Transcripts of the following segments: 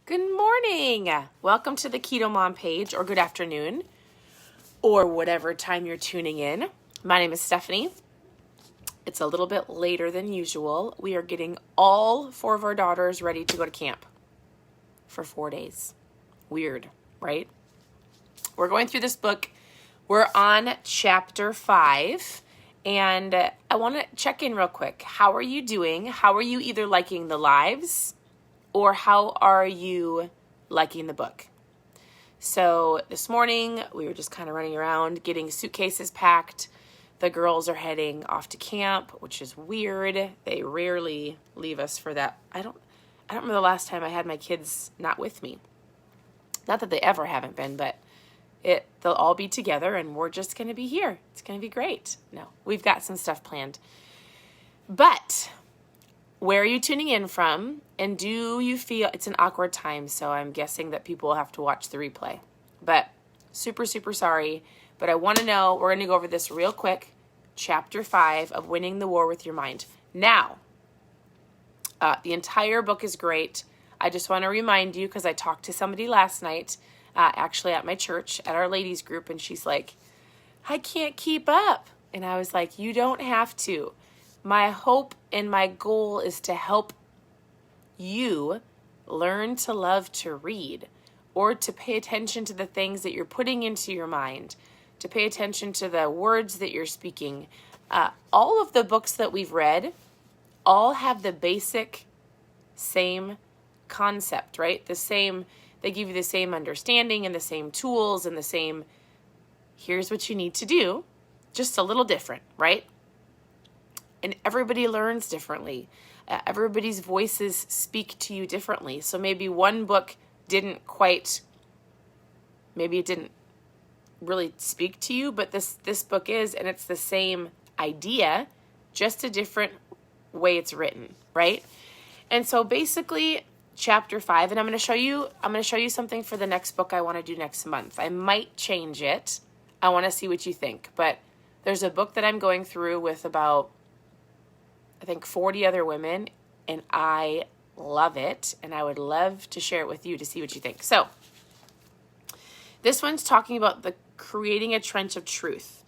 Good morning. Welcome to the Keto Mom page, or good afternoon, or whatever time you're tuning in. My name is Stephanie. It's a little bit later than usual. We are getting all 4 of our daughters ready to go to camp for 4 days. Weird, right? We're going through this book. We're on chapter 5, and I want to check in real quick. How are you doing? How are you either liking the lives, or how are you liking the book? So this morning, we were just kind of running around, getting suitcases packed. The girls are heading off to camp, which is weird. They rarely leave us for that. I don't remember the last time I had my kids not with me. Not that they ever haven't been, but they'll all be together and we're just going to be here. It's going to be great. No, we've got some stuff planned. But where are you tuning in from? And do you feel it's an awkward time? So I'm guessing that people will have to watch the replay. But super, super sorry. But I want to know, we're going to go over this real quick. Chapter 5 of Winning the War with Your Mind. Now, the entire book is great. I just want to remind you, because I talked to somebody last night, actually at my church, at our ladies group, and she's like, I can't keep up. And I was like, you don't have to. My hope and my goal is to help you learn to love to read, or to pay attention to the things that you're putting into your mind, to pay attention to the words that you're speaking. All of the books that we've read all have the basic same concept, right? They give you the same understanding and the same tools and the same, here's what you need to do, just a little different, right? And everybody learns differently. Everybody's voices speak to you differently. So maybe one book didn't really speak to you, but this book is, and it's the same idea, just a different way it's written, right? And so basically, chapter 5, and I'm going to show you something for the next book I want to do next month. I might change it. I want to see what you think. But there's a book that I'm going through with about, I think, 40 other women, and I love it, and I would love to share it with you to see what you think. So this one's talking about the creating a trench of truth.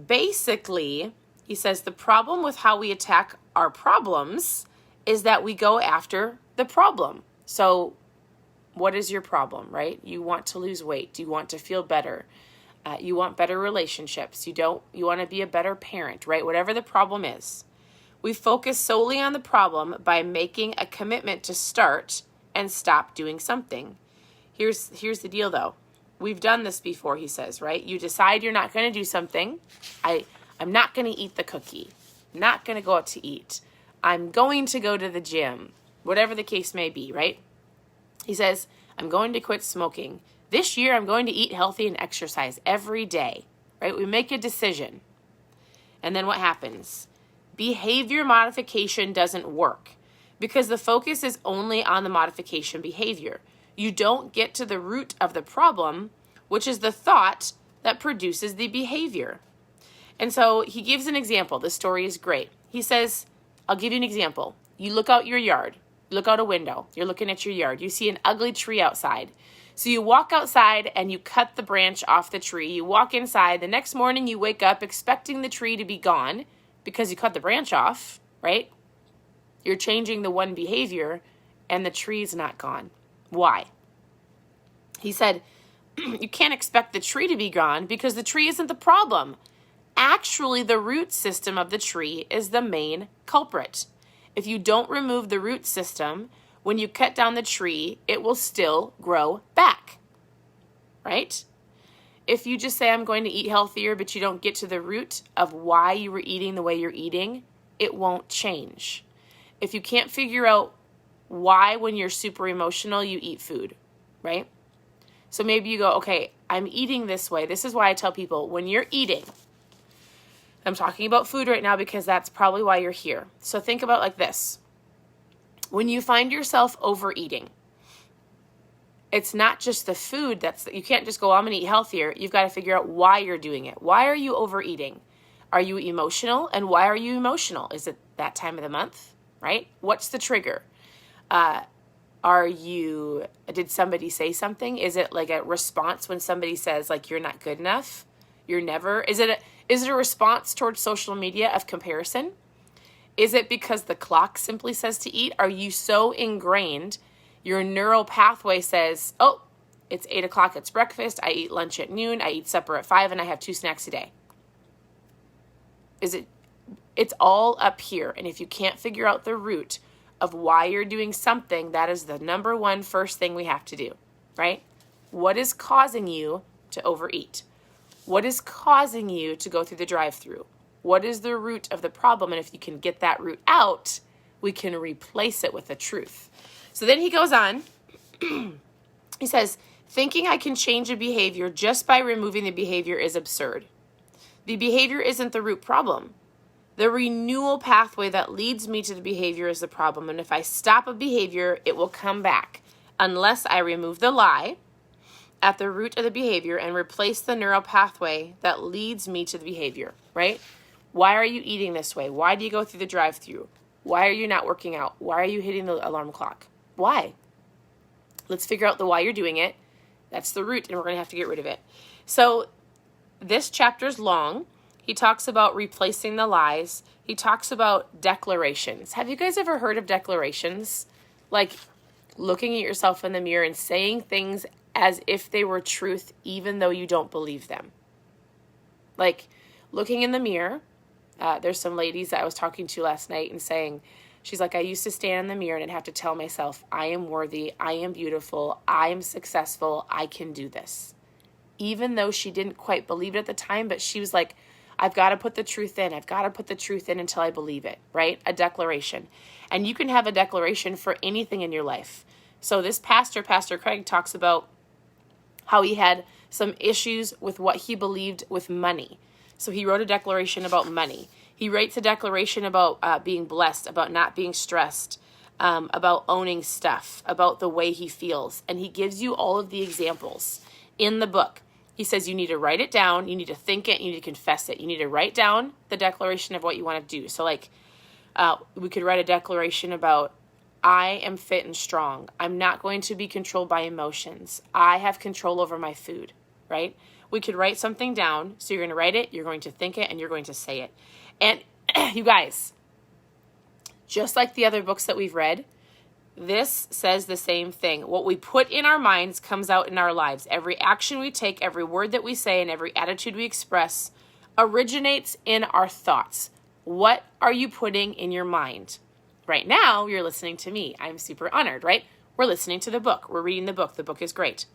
Basically, he says the problem with how we attack our problems is that we go after the problem. So what is your problem, right? You want to lose weight. You want to feel better. You want better relationships. You want to be a better parent, right? Whatever the problem is. We focus solely on the problem by making a commitment to start and stop doing something. Here's the deal, though. We've done this before, he says, right? You decide you're not going to do something. I'm not going to eat the cookie. I'm not going to go out to eat. I'm going to go to the gym. Whatever the case may be, right? He says, I'm going to quit smoking. This year, I'm going to eat healthy and exercise every day, right? We make a decision. And then what happens? Behavior modification doesn't work because the focus is only on the modification behavior. You don't get to the root of the problem, which is the thought that produces the behavior. And so he gives an example. The story is great. He says, I'll give you an example. You look out your yard. You look out a window. You're looking at your yard. You see an ugly tree outside. So you walk outside and you cut the branch off the tree. You walk inside. The next morning you wake up expecting the tree to be gone, because you cut the branch off, right? You're changing the one behavior and the tree's not gone. Why? He said, you can't expect the tree to be gone because the tree isn't the problem. Actually, the root system of the tree is the main culprit. If you don't remove the root system, when you cut down the tree, it will still grow back, right? If you just say, I'm going to eat healthier, but you don't get to the root of why you were eating the way you're eating, it won't change. If you can't figure out why, when you're super emotional, you eat food, right? So maybe you go, okay, I'm eating this way. This is why I tell people, when you're eating, I'm talking about food right now because that's probably why you're here. So think about like this. When you find yourself overeating, it's not just the food you can't just go, I'm going to eat healthier. You've got to figure out why you're doing it. Why are you overeating? Are you emotional? And why are you emotional? Is it that time of the month, right? What's the trigger? Did somebody say something? Is it like a response when somebody says like, you're not good enough? You're never, is it a response towards social media of comparison? Is it because the clock simply says to eat? Are you so ingrained, your neural pathway says, oh, it's 8 o'clock, it's breakfast, I eat lunch at noon, I eat supper at 5, and I have 2 snacks a day? It's all up here. And if you can't figure out the root of why you're doing something, that is the number one first thing we have to do, right? What is causing you to overeat? What is causing you to go through the drive-thru? What is the root of the problem? And if you can get that root out, we can replace it with the truth. So then he goes on. He says, thinking I can change a behavior just by removing the behavior is absurd. The behavior isn't the root problem. The renewal pathway that leads me to the behavior is the problem. And if I stop a behavior, it will come back unless I remove the lie at the root of the behavior and replace the neural pathway that leads me to the behavior, right? Why are you eating this way? Why do you go through the drive-thru? Why are you not working out? Why are you hitting the alarm clock? Why? Let's figure out the why you're doing it. That's the root, and we're going to have to get rid of it. So this chapter's long. He talks about replacing the lies. He talks about declarations. Have you guys ever heard of declarations? Like looking at yourself in the mirror and saying things as if they were truth, even though you don't believe them. Like looking in the mirror. There's some ladies that I was talking to last night and saying, she's like, I used to stand in the mirror and I'd have to tell myself, I am worthy, I am beautiful, I am successful, I can do this. Even though she didn't quite believe it at the time, but she was like, I've got to put the truth in. I've got to put the truth in until I believe it, right? A declaration. And you can have a declaration for anything in your life. So this Pastor Craig, talks about how he had some issues with what he believed with money. So he wrote a declaration about money. He writes a declaration about being blessed, about not being stressed, about owning stuff, about the way he feels. And he gives you all of the examples in the book. He says you need to write it down, you need to think it, you need to confess it. You need to write down the declaration of what you want to do. So like we could write a declaration about, I am fit and strong. I'm not going to be controlled by emotions. I have control over my food, right? We could write something down. So you're going to write it, you're going to think it, and you're going to say it. And you guys, just like the other books that we've read, this says the same thing. What we put in our minds comes out in our lives. Every action we take, every word that we say, and every attitude we express originates in our thoughts. What are you putting in your mind? Right now, you're listening to me. I'm super honored, right? We're listening to the book. We're reading the book. The book is great.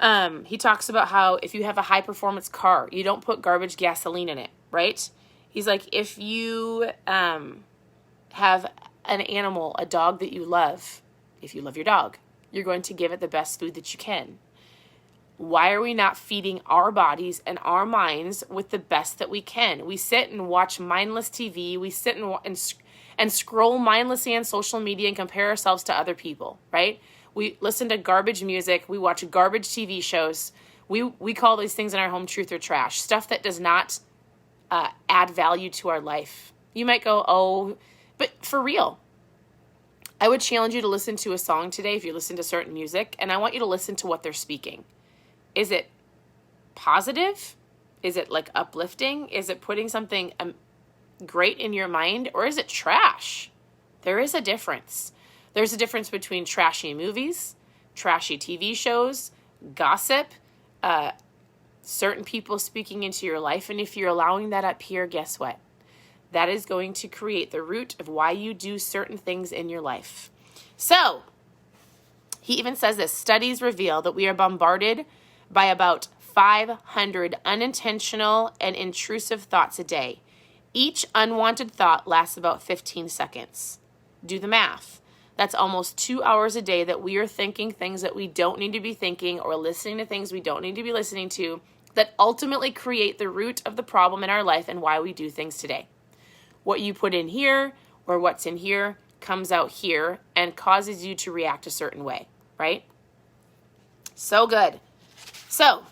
He talks about how if you have a high-performance car, you don't put garbage gasoline in it, right? He's like, if you have an animal, a dog that you love, if you love your dog, you're going to give it the best food that you can. Why are we not feeding our bodies and our minds with the best that we can? We sit and watch mindless TV. We sit and scroll mindlessly on social media and compare ourselves to other people, right? We listen to garbage music. We watch garbage TV shows. We call these things in our home truth or trash, stuff that does not add value to our life. You might go, oh, but for real, I would challenge you to listen to a song today if you listen to certain music, and I want you to listen to what they're speaking. Is it positive? Is it like uplifting? Is it putting something great in your mind? Or is it trash? There is a difference. There's a difference between trashy movies, trashy TV shows, gossip, certain people speaking into your life. And if you're allowing that up here, guess what? That is going to create the root of why you do certain things in your life. So, he even says this, studies reveal that we are bombarded by about 500 unintentional and intrusive thoughts a day. Each unwanted thought lasts about 15 seconds. Do the math. That's almost 2 hours a day that we are thinking things that we don't need to be thinking or listening to things we don't need to be listening to that ultimately create the root of the problem in our life and why we do things today. What you put in here or what's in here comes out here and causes you to react a certain way, right? So good. So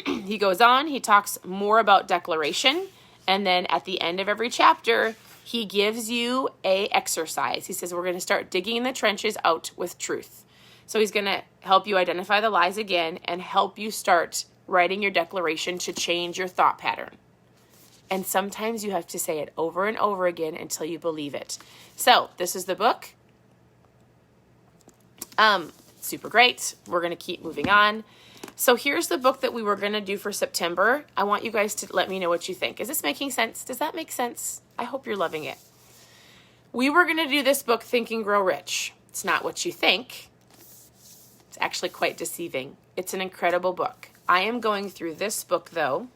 he goes on, he talks more about declaration, and then at the end of every chapter, he gives you a exercise. He says, we're going to start digging the trenches out with truth. So he's going to help you identify the lies again and help you start writing your declaration to change your thought pattern. And sometimes you have to say it over and over again until you believe it. So this is the book. Super great. We're going to keep moving on. So here's the book that we were going to do for September. I want you guys to let me know what you think. Is this making sense? Does that make sense? I hope you're loving it. We were going to do this book, Think and Grow Rich. It's not what you think. It's actually quite deceiving. It's an incredible book. I am going through this book, though,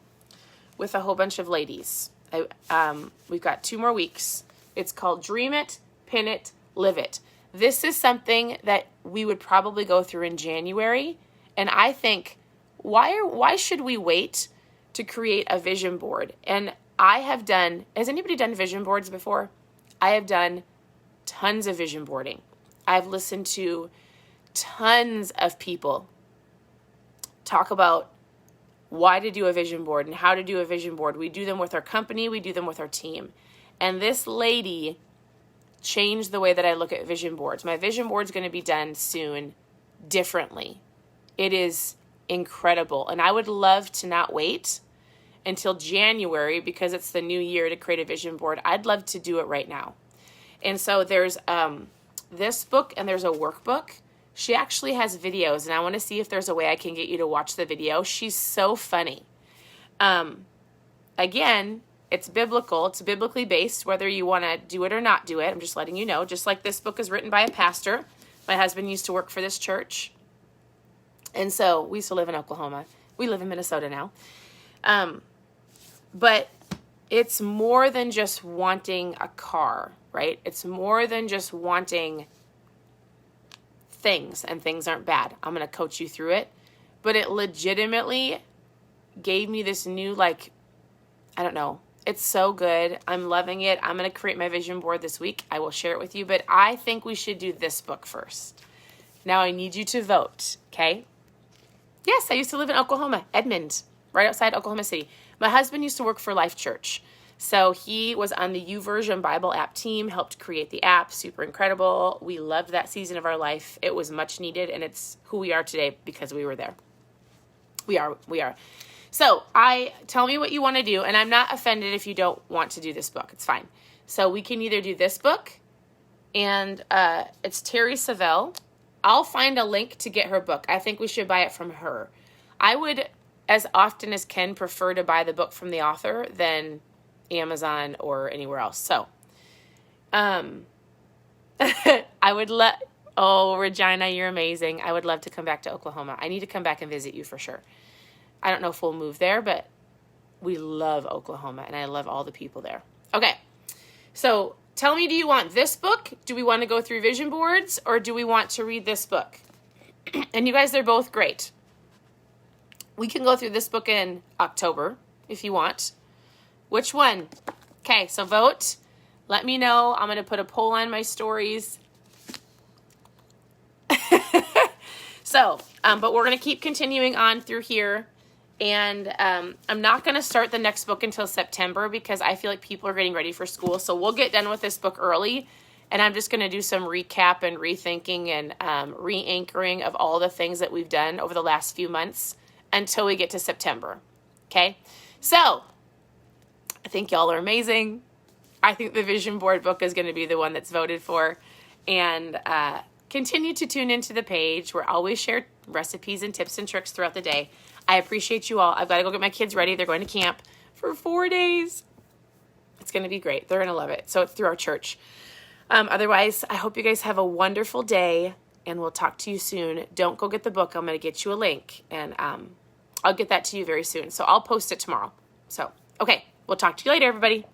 with a whole bunch of ladies. We've got 2 more weeks. It's called Dream It, Pin It, Live It. This is something that we would probably go through in January. And I think, why should we wait to create a vision board? And has anybody done vision boards before? I have done tons of vision boarding. I've listened to tons of people talk about why to do a vision board and how to do a vision board. We do them with our company. We do them with our team. And this lady changed the way that I look at vision boards. My vision board is going to be done soon differently. It is incredible. And I would love to not wait until January because it's the new year to create a vision board. I'd love to do it right now. And so there's this book and there's a workbook. She actually has videos, and I want to see if there's a way I can get you to watch the video. She's so funny. Again, it's biblical. It's biblically based, whether you want to do it or not do it. I'm just letting you know. Just like this book is written by a pastor. My husband used to work for this church. And so we used to live in Oklahoma. We live in Minnesota now. But it's more than just wanting a car, right? It's more than just wanting things, and things aren't bad. I'm going to coach you through it. But it legitimately gave me this new, I don't know. It's so good. I'm loving it. I'm going to create my vision board this week. I will share it with you. But I think we should do this book first. Now I need you to vote, okay? Yes, I used to live in Oklahoma, Edmond, right outside Oklahoma City. My husband used to work for Life Church. So he was on the YouVersion Bible app team, helped create the app, super incredible. We loved that season of our life. It was much needed, and it's who we are today because we were there. We are. So tell me what you want to do, and I'm not offended if you don't want to do this book. It's fine. So we can either do this book, and it's Terri Savelle. I'll find a link to get her book. I think we should buy it from her. I would, as often as can, prefer to buy the book from the author than Amazon or anywhere else. So, I would Regina, you're amazing. I would love to come back to Oklahoma. I need to come back and visit you for sure. I don't know if we'll move there, but we love Oklahoma and I love all the people there. Okay. So tell me, do you want this book? Do we want to go through vision boards, or do we want to read this book? And you guys, they're both great. We can go through this book in October if you want. Which one? Okay, so vote. Let me know. I'm going to put a poll on my stories. But we're going to keep continuing on through here. And I'm not going to start the next book until September because I feel like people are getting ready for school. So we'll get done with this book early. And I'm just going to do some recap and rethinking and re-anchoring of all the things that we've done over the last few months until we get to September. Okay? So I think y'all are amazing. I think the vision board book is going to be the one that's voted for. And continue to tune into the page where I always share recipes and tips and tricks throughout the day. I appreciate you all. I've got to go get my kids ready. They're going to camp for 4 days. It's going to be great. They're going to love it. So it's through our church. Otherwise, I hope you guys have a wonderful day, and we'll talk to you soon. Don't go get the book. I'm going to get you a link, and I'll get that to you very soon. So I'll post it tomorrow. So, okay. We'll talk to you later, everybody.